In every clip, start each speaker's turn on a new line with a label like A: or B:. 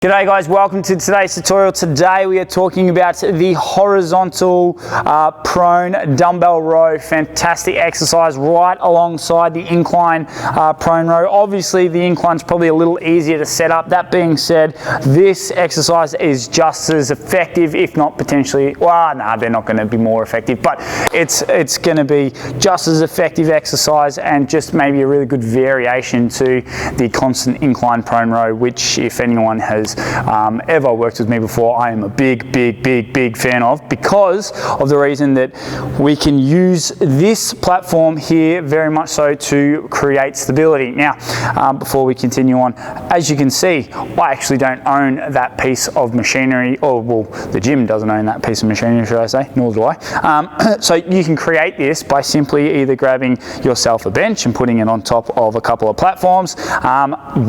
A: G'day guys, welcome to today's tutorial. Today we are talking about the horizontal prone dumbbell row. Fantastic exercise right alongside the incline prone row. Obviously the incline's probably a little easier to set up. That being said, this exercise is just as effective, if not potentially, well, nah, they're not going to be more effective, but it's going to be just as effective exercise and just maybe a really good variation to the constant incline prone row, which if anyone has ever worked with me before, I am a big fan of, because of the reason that we can use this platform here very much so to create stability. Now, before we continue on, as you can see, I actually don't own that piece of machinery, or well, the gym doesn't own that piece of machinery, should I say, nor do I. So you can create this by simply either grabbing yourself a bench and putting it on top of a couple of platforms.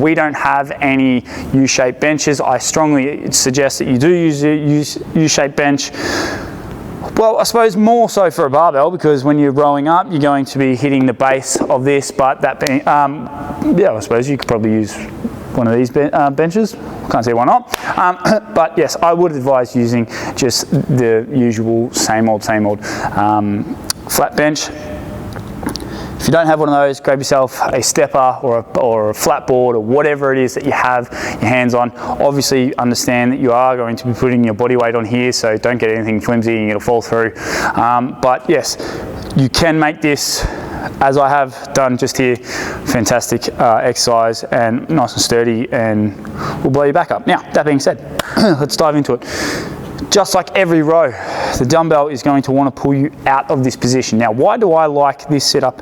A: We don't have any U-shaped benches. I strongly suggest that you do use a U-shaped bench. Well, I suppose more so for a barbell, because when you're rowing up, you're going to be hitting the base of this, but that being, yeah, I suppose you could probably use one of these benches. Can't see why not. But yes, I would advise using just the usual same old flat bench. If you don't have one of those, grab yourself a stepper or a flat board or whatever it is that you have your hands on. Obviously understand that you are going to be putting your body weight on here, so don't get anything flimsy and it'll fall through. But yes, you can make this, as I have done just here, fantastic exercise and nice and sturdy, and will blow your back up. Now, that being said, let's dive into it. Just like every row, the dumbbell is going to want to pull you out of this position. Now, why do I like this setup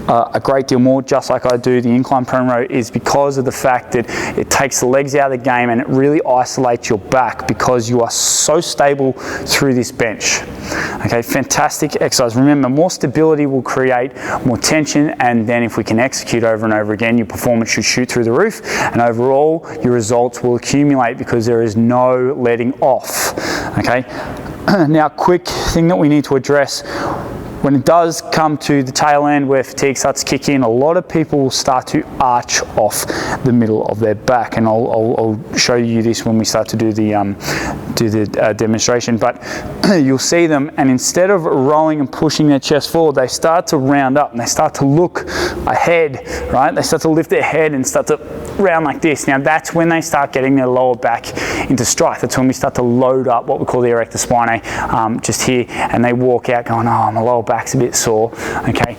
A: a great deal more, just like I do the incline prone row, is because of the fact that it takes the legs out of the game and it really isolates your back, because you are so stable through this bench. Okay, fantastic exercise. Remember, more stability will create more tension, and then if we can execute over and over again, your performance should shoot through the roof, and overall your results will accumulate because there is no letting off. Okay, now quick thing that we need to address: when it does come to the tail end where fatigue starts to kick in, a lot of people will start to arch off the middle of their back, and I'll show you this when we start to do the demonstration. But you'll see them, and instead of rowing and pushing their chest forward, they start to round up and they start to look ahead, right? They start to lift their head and start to round like this. Now that's when they start getting their lower back into strife. That's when we start to load up what we call the erector spinae, just here, and they walk out going, oh, my lower back's a bit sore. Okay,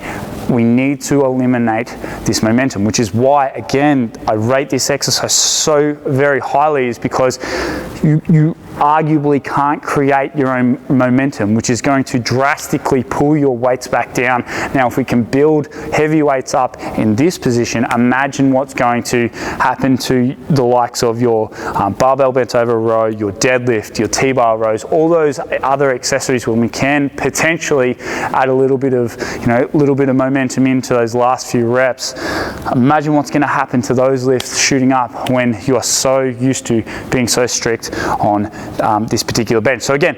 A: we need to eliminate this momentum, which is why, again, I rate this exercise so very highly, is because you arguably can't create your own momentum, which is going to drastically pull your weights back down. Now, if we can build heavy weights up in this position, imagine what's going to happen to the likes of your barbell bent over row, your deadlift, your T-bar rows, all those other accessories, when we can potentially add a little bit of, momentum into those last few reps. Imagine what's going to happen to those lifts shooting up when you are so used to being so strict on this particular bench. So again,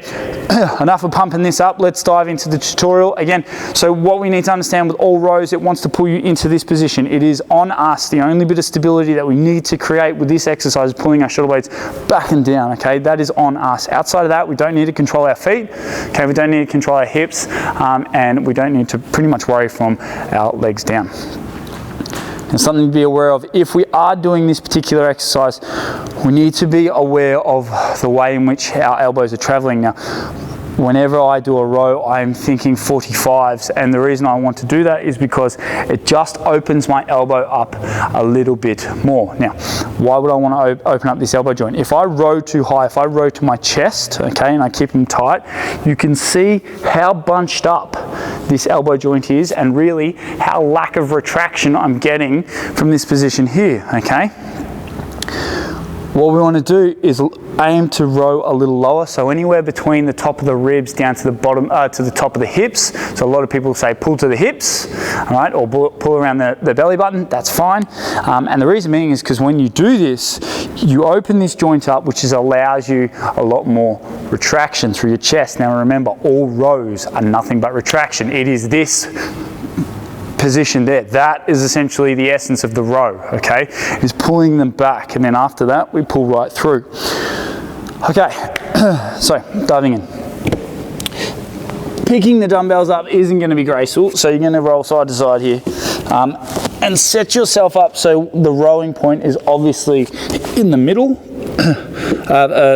A: enough of pumping this up. Let's dive into the tutorial again. So what we need to understand with all rows, it wants to pull you into this position. It is on us. The only bit of stability that we need to create with this exercise is pulling our shoulder blades back and down. Okay, that is on us. Outside of that, we don't need to control our feet. Okay, we don't need to control our hips, and we don't need to pretty much worry from our legs down. And something to be aware of: if we are doing this particular exercise, we need to be aware of the way in which our elbows are traveling. Now, whenever I do a row, I'm thinking 45s, and the reason I want to do that is because it just opens my elbow up a little bit more. Now, why would I want to open up this elbow joint? If I row too high, if I row to my chest, okay, and I keep them tight, you can see how bunched up this elbow joint is, and really how lack of retraction I'm getting from this position here, okay? What we want to do is aim to row a little lower, so anywhere between the top of the ribs down to the bottom, to the top of the hips. So a lot of people say pull to the hips, all right, or pull around the belly button. That's fine. And the reason being is because when you do this, you open this joint up, which allows you a lot more retraction through your chest. Now remember, all rows are nothing but retraction. It is this position there. That is essentially the essence of the row, okay? Is pulling them back, and then after that, we pull right through. Okay, so diving in. Picking the dumbbells up isn't going to be graceful, so you're going to roll side to side here. And set yourself up so the rowing point is obviously in the middle.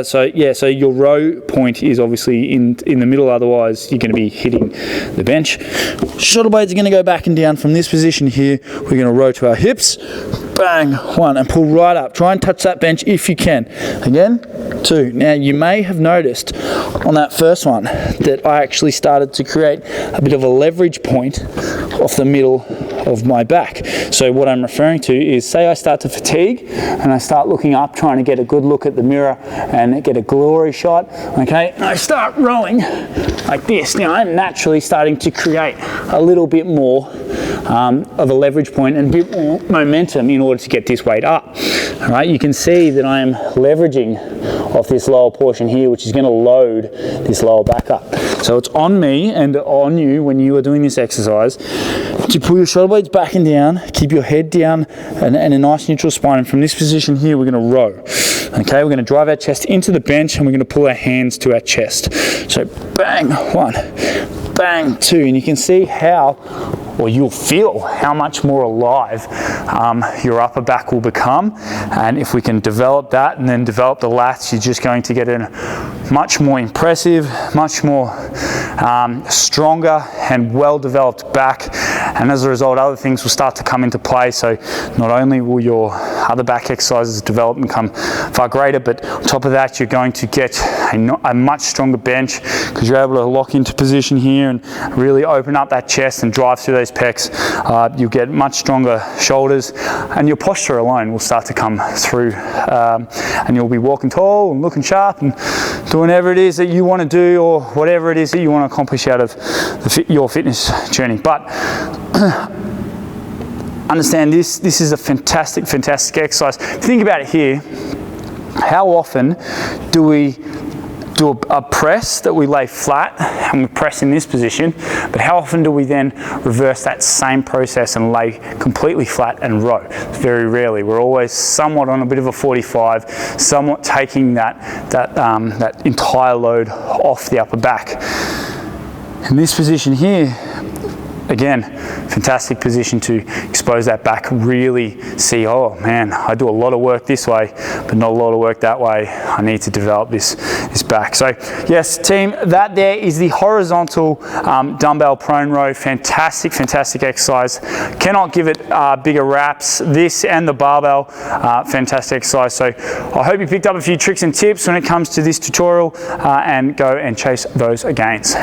A: So your row point is obviously in the middle, otherwise you're going to be hitting the bench. Shoulder blades are going to go back and down from this position here. We're going to row to our hips, bang, 1, and pull right up. Try and touch that bench if you can. Again, 2. Now you may have noticed on that first one that I actually started to create a bit of a leverage point off the middle of my back. So what I'm referring to is, say I start to fatigue and I start looking up trying to get a good look at the mirror and get a glory shot, okay, and I start rowing like this. Now I'm naturally starting to create a little bit more of a leverage point and a bit more momentum in order to get this weight up. All right, you can see that I am leveraging off this lower portion here, which is going to load this lower back up. So it's on me and on you when you are doing this exercise to pull your shoulder blades back and down, keep your head down and a nice neutral spine. And from this position here, we're going to row. Okay, we're going to drive our chest into the bench and we're going to pull our hands to our chest. So bang, 1, bang, 2, and you can see how, or you'll feel how much more alive your upper back will become. And if we can develop that and then develop the lats, you're just going to get a much more impressive, much more stronger and well-developed back. And as a result, other things will start to come into play. So not only will your other back exercises develop and become far greater, but on top of that, you're going to get a much stronger bench because you're able to lock into position here and really open up that chest and drive through those pecs. You'll get much stronger shoulders, and your posture alone will start to come through, and you'll be walking tall and looking sharp and doing whatever it is that you want to do, or whatever it is that you want to accomplish out of your fitness journey. But understand this is a fantastic exercise. Think about it here. How often do we do a press that we lay flat and we press in this position, but how often do we then reverse that same process and lay completely flat and row? Very rarely. We're always somewhat on a bit of a 45, somewhat taking that entire load off the upper back. In this position here, again, fantastic position to expose that back, really see, oh man, I do a lot of work this way, but not a lot of work that way. I need to develop this back. So yes, team, that there is the horizontal dumbbell prone row. Fantastic exercise. Cannot give it bigger raps. This and the barbell, fantastic exercise. So I hope you picked up a few tricks and tips when it comes to this tutorial, and go and chase those gains.